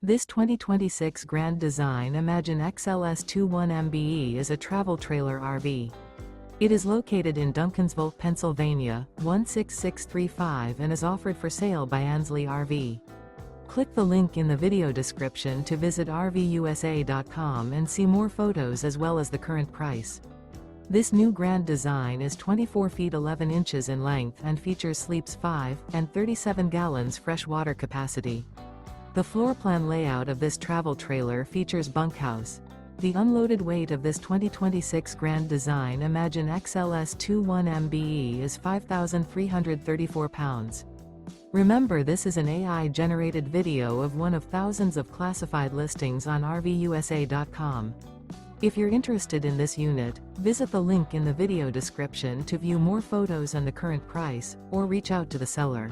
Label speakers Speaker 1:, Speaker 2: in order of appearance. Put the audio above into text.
Speaker 1: This 2026 Grand Design Imagine XLS 21 MBE is a travel trailer RV. It is located in Duncansville, Pennsylvania, 16635 and is offered for sale by Ansley RV. Click the link in the video description to visit RVUSA.com and see more photos as well as the current price. This new Grand Design is 24 feet 11 inches in length and features sleeps 5 and 37 gallons fresh water capacity. The floor plan layout of this travel trailer features bunkhouse. The unloaded weight of this 2026 Grand Design Imagine XLS 21 MBE is 5,334 pounds. Remember, this is an AI-generated video of one of thousands of classified listings on RVUSA.com. If you're interested in this unit, visit the link in the video description to view more photos and the current price, or reach out to the seller.